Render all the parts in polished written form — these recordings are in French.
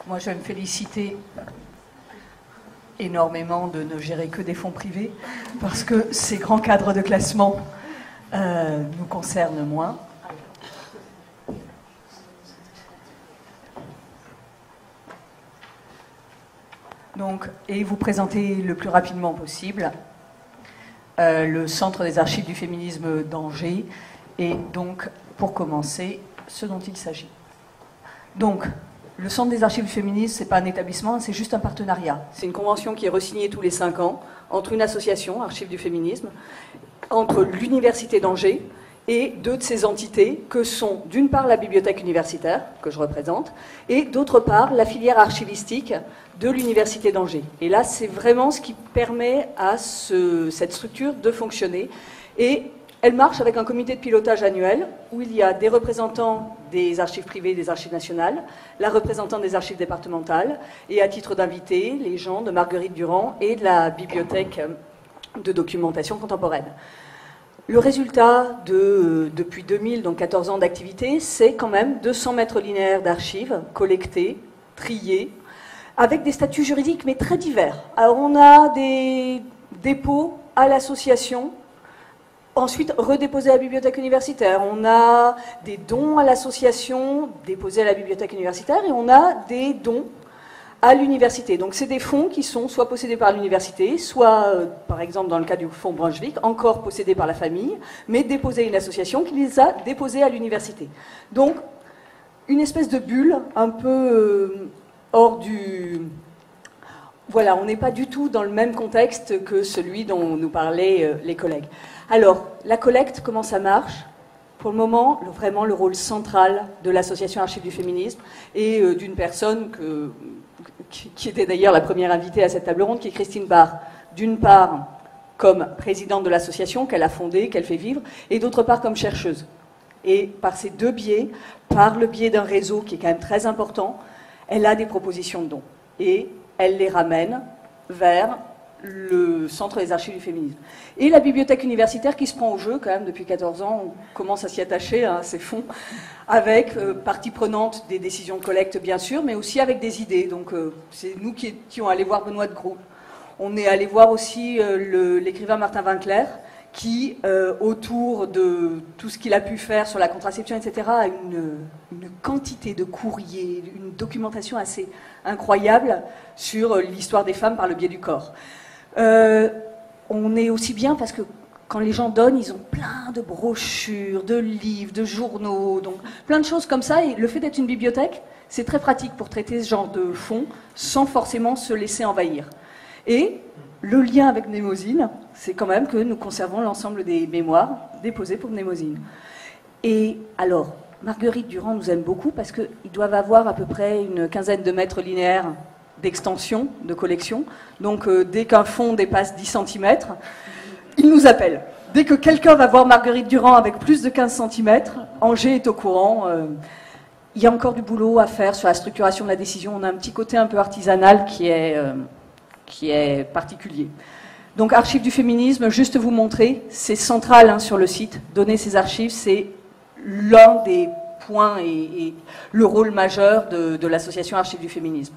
Moi, je vais me féliciter énormément de ne gérer que des fonds privés, parce que ces grands cadres de classement nous concernent moins. Donc, et vous présenter le plus rapidement possible le Centre des archives du féminisme d'Angers, et donc, pour commencer, ce dont il s'agit. Donc, le Centre des archives du féminisme, ce n'est pas un établissement, c'est juste un partenariat. C'est une convention qui est re-signée tous les 5 ans entre une association, Archives du féminisme, entre l'Université d'Angers et 2 de ses entités, que sont d'une part la bibliothèque universitaire, que je représente, et d'autre part la filière archivistique de l'Université d'Angers. Et là, c'est vraiment ce qui permet à cette structure de fonctionner. Et elle marche avec un comité de pilotage annuel où il y a des représentants des archives privées et des archives nationales, la représentante des archives départementales, et à titre d'invité, les gens de Marguerite Durand et de la bibliothèque de documentation contemporaine. Le résultat depuis 2000, donc 14 ans d'activité, c'est quand même 200 mètres linéaires d'archives collectées, triées, avec des statuts juridiques mais très divers. Alors on a des dépôts à l'association, ensuite redéposés à la bibliothèque universitaire. On a des dons à l'association déposés à la bibliothèque universitaire et on a des dons à l'université. Donc c'est des fonds qui sont soit possédés par l'université, soit, par exemple dans le cas du fonds Brunswick, encore possédés par la famille, mais déposés à une association qui les a déposés à l'université. Donc une espèce de bulle un peu hors du... Voilà, on n'est pas du tout dans le même contexte que celui dont nous parlaient les collègues. Alors, la collecte, comment ça marche ? Pour le moment, vraiment le rôle central de l'association Archives du féminisme et d'une personne qui était d'ailleurs la première invitée à cette table ronde, qui est Christine Barr. D'une part, comme présidente de l'association qu'elle a fondée, qu'elle fait vivre, et d'autre part comme chercheuse. Et par ces 2 biais, par le biais d'un réseau qui est quand même très important, elle a des propositions de dons. Et elle les ramène vers le Centre des archives du féminisme. Et la bibliothèque universitaire qui se prend au jeu quand même depuis 14 ans, on commence à s'y attacher à ces fonds, avec partie prenante des décisions de collecte bien sûr, mais aussi avec des idées. Donc c'est nous qui étions allés voir Benoît de Groux. On est allé voir aussi l'écrivain Martin Winkler, qui, autour de tout ce qu'il a pu faire sur la contraception, etc., a une quantité de courriers, une documentation assez incroyable sur l'histoire des femmes par le biais du corps. On est aussi bien parce que quand les gens donnent, ils ont plein de brochures, de livres, de journaux, donc plein de choses comme ça. Et le fait d'être une bibliothèque, c'est très pratique pour traiter ce genre de fonds sans forcément se laisser envahir. Et le lien avec Mnémosyne, c'est quand même que nous conservons l'ensemble des mémoires déposées pour Mnémosyne. Et alors, Marguerite Durand nous aime beaucoup parce qu'ils doivent avoir à peu près une quinzaine de mètres linéaires d'extension, de collection. Donc dès qu'un fonds dépasse 10 cm, ils nous appellent. Dès que quelqu'un va voir Marguerite Durand avec plus de 15 cm, Angers est au courant. Il y a encore du boulot à faire sur la structuration de la décision. On a un petit côté un peu artisanal qui est particulier. Donc archives du féminisme, juste vous montrer, c'est central sur le site. Donner ces archives, c'est l'un des points et le rôle majeur de l'association Archives du féminisme.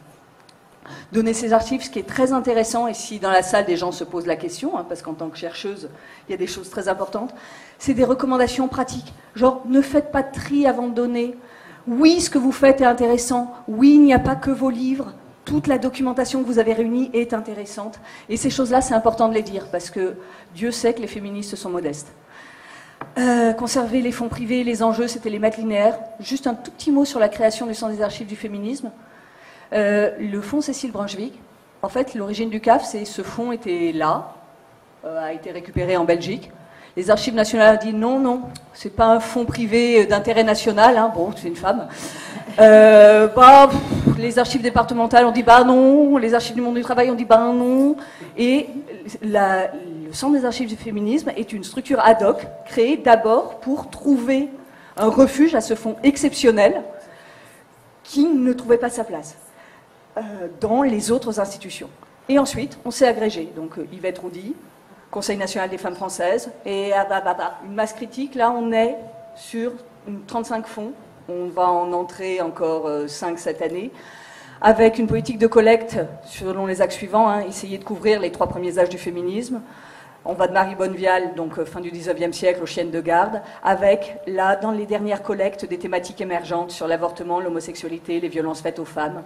Donner ces archives, ce qui est très intéressant, et si dans la salle des gens se posent la question, parce qu'en tant que chercheuse, il y a des choses très importantes, c'est des recommandations pratiques. Genre, ne faites pas de tri avant de donner. Oui, ce que vous faites est intéressant. Oui, il n'y a pas que vos livres. Toute la documentation que vous avez réunie est intéressante. Et ces choses-là, c'est important de les dire, parce que Dieu sait que les féministes sont modestes. Conserver les fonds privés, les enjeux, c'était les mètres linéaires. Juste un tout petit mot sur la création du Centre des archives du féminisme. Le fonds Cécile Brunswick, en fait, l'origine du CAF, c'est ce fonds était là, a été récupéré en Belgique. Les archives nationales ont dit non, non, c'est pas un fonds privé d'intérêt national, hein, bon, c'est une femme. Les archives départementales ont dit bah non, les archives du monde du travail ont dit bah non. Et le Centre des archives du féminisme est une structure ad hoc, créée d'abord pour trouver un refuge à ce fonds exceptionnel qui ne trouvait pas sa place dans les autres institutions. Et ensuite, on s'est agrégé. Donc Yvette Roudy, Conseil national des femmes françaises, et une masse critique. Là, on est sur 35 fonds. On va en entrer encore 5 cette année, avec une politique de collecte selon les axes suivants, hein, essayer de couvrir les 3 premiers âges du féminisme. On va de Marie Bonnevial, donc fin du 19e siècle, aux chiennes de garde, avec, là, dans les dernières collectes, des thématiques émergentes sur l'avortement, l'homosexualité, les violences faites aux femmes,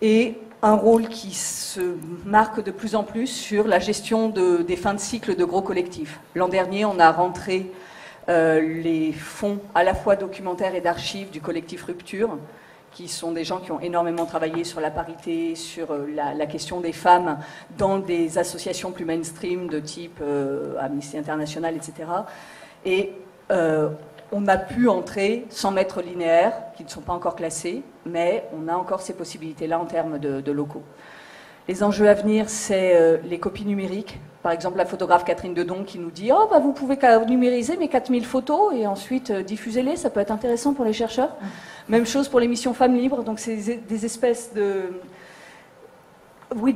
et un rôle qui se marque de plus en plus sur la gestion des fins de cycle de gros collectifs. L'an dernier, on a rentré les fonds à la fois documentaires et d'archives du collectif Rupture, qui sont des gens qui ont énormément travaillé sur la parité, sur la question des femmes dans des associations plus mainstream de type Amnesty International, etc. Et on a pu entrer sans maîtres linéaires, qui ne sont pas encore classés, mais on a encore ces possibilités-là en termes de locaux. Les enjeux à venir, c'est les copies numériques. Par exemple, la photographe Catherine Dedon qui nous dit « Oh, bah, vous pouvez numériser mes 4000 photos et ensuite diffusez-les, ça peut être intéressant pour les chercheurs. » Même chose pour l'émission Femmes Libres, donc c'est des espèces de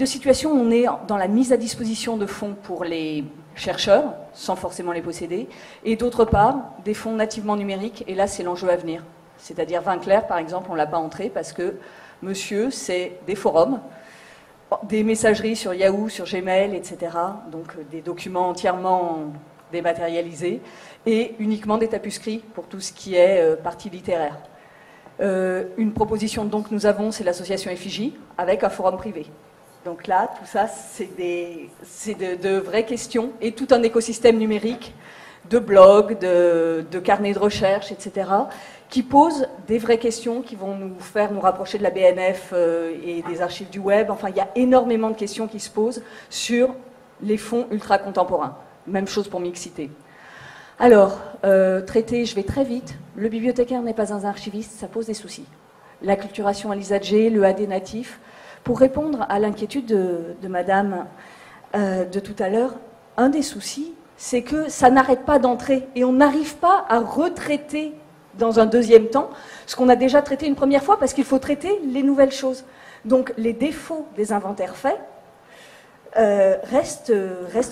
situations où on est dans la mise à disposition de fonds pour les chercheurs, sans forcément les posséder, et d'autre part, des fonds nativement numériques, et là c'est l'enjeu à venir. C'est-à-dire Vinclair, par exemple, on ne l'a pas entré parce que, monsieur, c'est des forums, des messageries sur Yahoo, sur Gmail, etc. Donc des documents entièrement dématérialisés et uniquement des tapuscrits pour tout ce qui est partie littéraire. Une proposition donc nous avons, c'est l'association Effigie avec un forum privé. Donc là, tout ça, c'est de vraies questions et tout un écosystème numérique de blogs, de carnets de recherche, etc., qui posent des vraies questions qui vont nous faire nous rapprocher de la BNF et des archives du web. Enfin, il y a énormément de questions qui se posent sur les fonds ultra-contemporains. Même chose pour Mixité. Alors, traité, je vais très vite. Le bibliothécaire n'est pas un archiviste, ça pose des soucis. L'acculturation à l'ISAG, le AD natif. Pour répondre à l'inquiétude de madame de tout à l'heure, un des soucis, c'est que ça n'arrête pas d'entrer et on n'arrive pas à retraiter dans un deuxième temps ce qu'on a déjà traité une première fois parce qu'il faut traiter les nouvelles choses. Donc les défauts des inventaires faits restent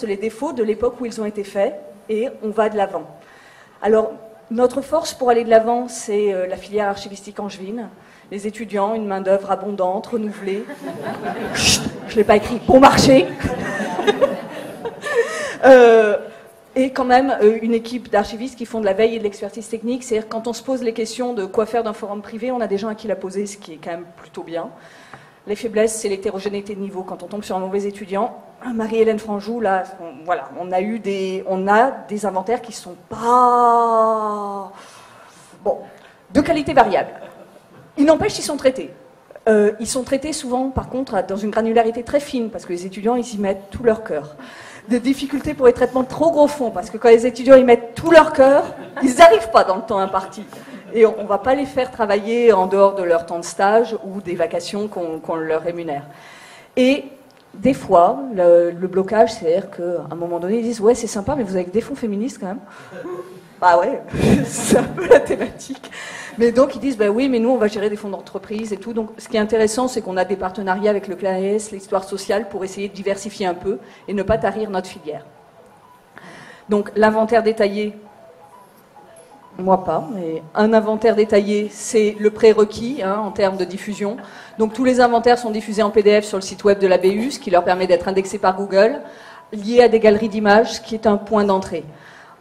les défauts de l'époque où ils ont été faits et on va de l'avant. Alors notre force pour aller de l'avant, c'est la filière archivistique angevine, les étudiants, une main-d'œuvre abondante, renouvelée. Je ne l'ai pas écrit, bon marché. Et quand même une équipe d'archivistes qui font de la veille et de l'expertise technique. C'est-à-dire quand on se pose les questions de quoi faire d'un forum privé, on a des gens à qui la poser, ce qui est quand même plutôt bien. Les faiblesses, c'est l'hétérogénéité de niveau. Quand on tombe sur un mauvais étudiant, Marie-Hélène Franjou, là, voilà, on a des inventaires qui sont pas... Bon, de qualité variable. Il n'empêche, ils sont traités. Ils sont traités souvent, par contre, dans une granularité très fine, parce que les étudiants, ils y mettent tout leur cœur. Des difficultés pour les traitements de trop gros fonds, parce que quand les étudiants y mettent tout leur cœur, ils n'arrivent pas dans le temps imparti. Et on ne va pas les faire travailler en dehors de leur temps de stage ou des vacations qu'on leur rémunère. Et des fois, le blocage, c'est-à-dire qu'à un moment donné, ils disent « Ouais, c'est sympa, mais vous avez des fonds féministes quand même ?» Bah ouais, c'est un peu la thématique. Mais donc ils disent, bah oui, mais nous on va gérer des fonds d'entreprise et tout. Donc ce qui est intéressant, c'est qu'on a des partenariats avec le CNAES, l'histoire sociale, pour essayer de diversifier un peu et ne pas tarir notre filière. Donc l'inventaire détaillé, moi pas, mais un inventaire détaillé, c'est le prérequis en termes de diffusion. Donc tous les inventaires sont diffusés en PDF sur le site web de la BU, ce qui leur permet d'être indexés par Google, liés à des galeries d'images, ce qui est un point d'entrée.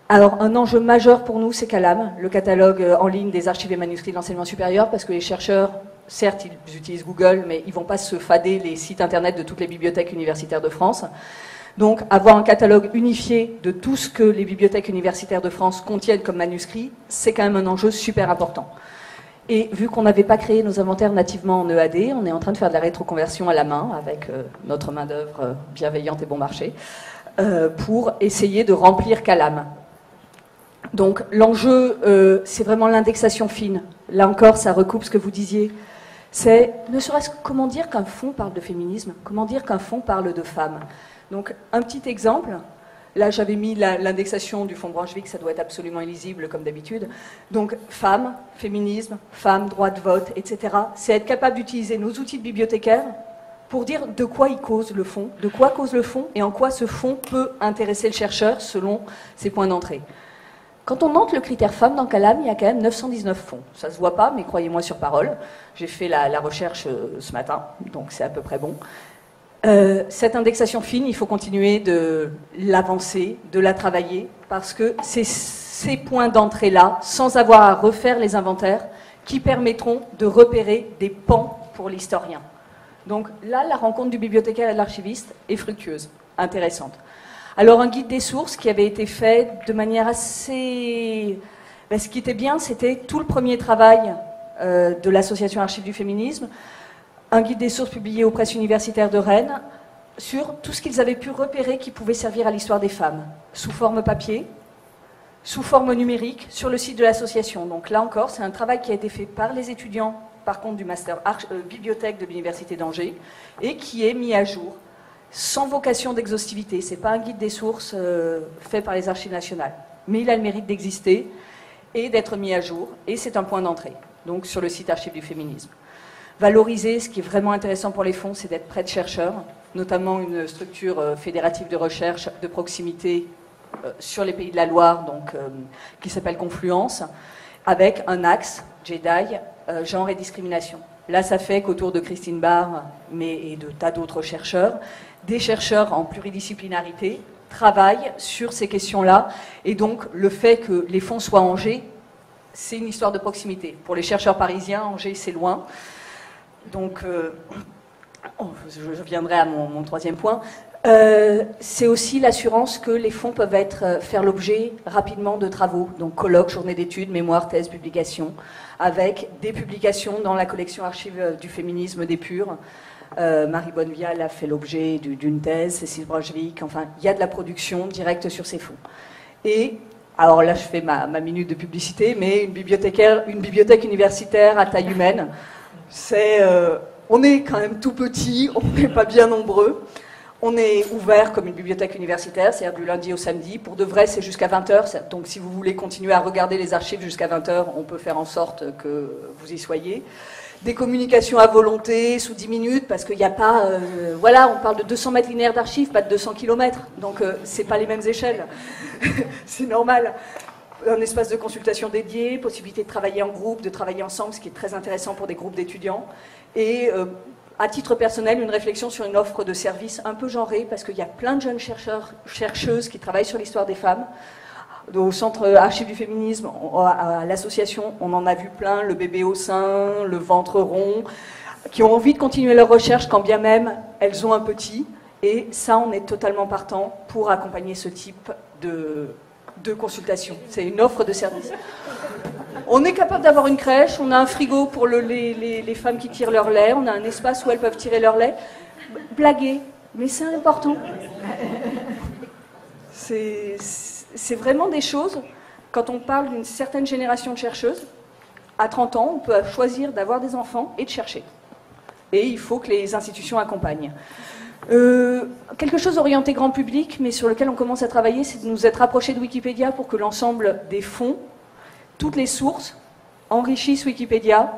Alors, un enjeu majeur pour nous, c'est CALAM, le catalogue en ligne des archives et manuscrits de l'enseignement supérieur, parce que les chercheurs, certes, ils utilisent Google, mais ils ne vont pas se fader les sites internet de toutes les bibliothèques universitaires de France. Donc, avoir un catalogue unifié de tout ce que les bibliothèques universitaires de France contiennent comme manuscrits, c'est quand même un enjeu super important. Et vu qu'on n'avait pas créé nos inventaires nativement en EAD, on est en train de faire de la rétroconversion à la main, avec notre main-d'œuvre bienveillante et bon marché, pour essayer de remplir CALAM. Donc l'enjeu, c'est vraiment l'indexation fine. Là encore, ça recoupe ce que vous disiez. C'est ne serait-ce que comment dire qu'un fonds parle de féminisme, comment dire qu'un fonds parle de femmes. Donc un petit exemple, là j'avais mis l'indexation du fonds Branchevik, ça doit être absolument illisible comme d'habitude. Donc femmes, féminisme, femmes, droit de vote, etc. C'est être capable d'utiliser nos outils de bibliothécaires pour dire de quoi il cause le fonds, de quoi cause le fonds et en quoi ce fonds peut intéresser le chercheur selon ses points d'entrée. Quand on entre le critère femme dans Calam, il y a quand même 919 fonds. Ça ne se voit pas, mais croyez-moi sur parole. J'ai fait la recherche ce matin, donc c'est à peu près bon. Cette indexation fine, il faut continuer de l'avancer, de la travailler, parce que c'est ces points d'entrée-là, sans avoir à refaire les inventaires, qui permettront de repérer des pans pour l'historien. Donc là, la rencontre du bibliothécaire et de l'archiviste est fructueuse, intéressante. Alors un guide des sources qui avait été fait de manière assez... ce qui était bien, c'était tout le premier travail de l'association Archives du Féminisme, un guide des sources publié aux presses universitaires de Rennes, sur tout ce qu'ils avaient pu repérer qui pouvait servir à l'histoire des femmes, sous forme papier, sous forme numérique, sur le site de l'association. Donc là encore, c'est un travail qui a été fait par les étudiants, par contre du master bibliothèque de l'Université d'Angers, et qui est mis à jour, sans vocation d'exhaustivité. Ce n'est pas un guide des sources fait par les Archives nationales, mais il a le mérite d'exister et d'être mis à jour, et c'est un point d'entrée, donc sur le site Archives du Féminisme. Valoriser, ce qui est vraiment intéressant pour les fonds, c'est d'être près de chercheurs, notamment une structure fédérative de recherche de proximité sur les Pays de la Loire, donc, qui s'appelle Confluence, avec un axe, JEDI, genre et discrimination. Là, ça fait qu'autour de Christine Barr, et de tas d'autres chercheurs, des chercheurs en pluridisciplinarité travaillent sur ces questions-là, et donc le fait que les fonds soient à Angers, c'est une histoire de proximité. Pour les chercheurs parisiens, Angers, c'est loin. Donc, je viendrai à mon troisième point. C'est aussi l'assurance que les fonds peuvent faire l'objet rapidement de travaux, donc colloques, journées d'études, mémoires, thèses, publications, avec des publications dans la collection Archives du Féminisme des Purs. Marie Bonnevial a fait l'objet d'une thèse, Cécile Brochevik, enfin, il y a de la production directe sur ces fonds. Et, alors là, je fais ma minute de publicité, mais une bibliothèque universitaire à taille humaine, on est quand même tout petit, on n'est pas bien nombreux. On est ouvert comme une bibliothèque universitaire, c'est-à-dire du lundi au samedi. Pour de vrai, c'est jusqu'à 20h. Donc si vous voulez continuer à regarder les archives jusqu'à 20h, on peut faire en sorte que vous y soyez. Des communications à volonté, sous 10 minutes, parce qu'il n'y a pas... voilà, on parle de 200 mètres linéaires d'archives, pas de 200 km. Donc c'est pas les mêmes échelles. C'est normal. Un espace de consultation dédié, possibilité de travailler en groupe, de travailler ensemble, ce qui est très intéressant pour des groupes d'étudiants. Et à titre personnel, une réflexion sur une offre de services un peu genrée, parce qu'il y a plein de jeunes chercheuses qui travaillent sur l'histoire des femmes. Au Centre Archives du Féminisme, à l'association, on en a vu plein, le bébé au sein, le ventre rond, qui ont envie de continuer leur recherche quand bien même elles ont un petit. Et ça, on est totalement partant pour accompagner ce type de consultation. C'est une offre de service. On est capable d'avoir une crèche, on a un frigo pour les femmes qui tirent leur lait, on a un espace où elles peuvent tirer leur lait. Blaguer, mais c'est important. C'est vraiment des choses, quand on parle d'une certaine génération de chercheuses, à 30 ans, on peut choisir d'avoir des enfants et de chercher. Et il faut que les institutions accompagnent. Quelque chose orienté grand public, mais sur lequel on commence à travailler, c'est de nous être rapprochés de Wikipédia pour que l'ensemble des fonds, toutes les sources, enrichissent Wikipédia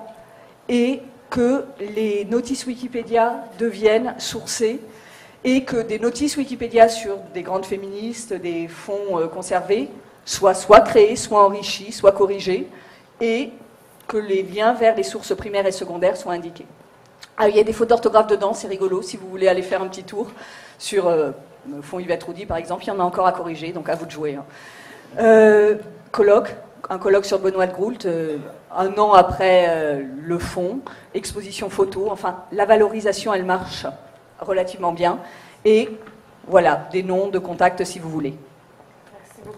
et que les notices Wikipédia deviennent sourcées et que des notices Wikipédia sur des grandes féministes, des fonds conservés, soient soit créés, soit enrichis, soit corrigés, et que les liens vers les sources primaires et secondaires soient indiqués. Ah, il y a des fautes d'orthographe dedans, c'est rigolo, si vous voulez aller faire un petit tour sur le fonds Yvette Roudy, par exemple, il y en a encore à corriger, donc à vous de jouer. Colloque, un colloque sur Benoît de Groult, un an après le fonds, exposition photo, enfin, la valorisation, elle marche relativement bien, et voilà, des noms de contacts si vous voulez. Merci beaucoup.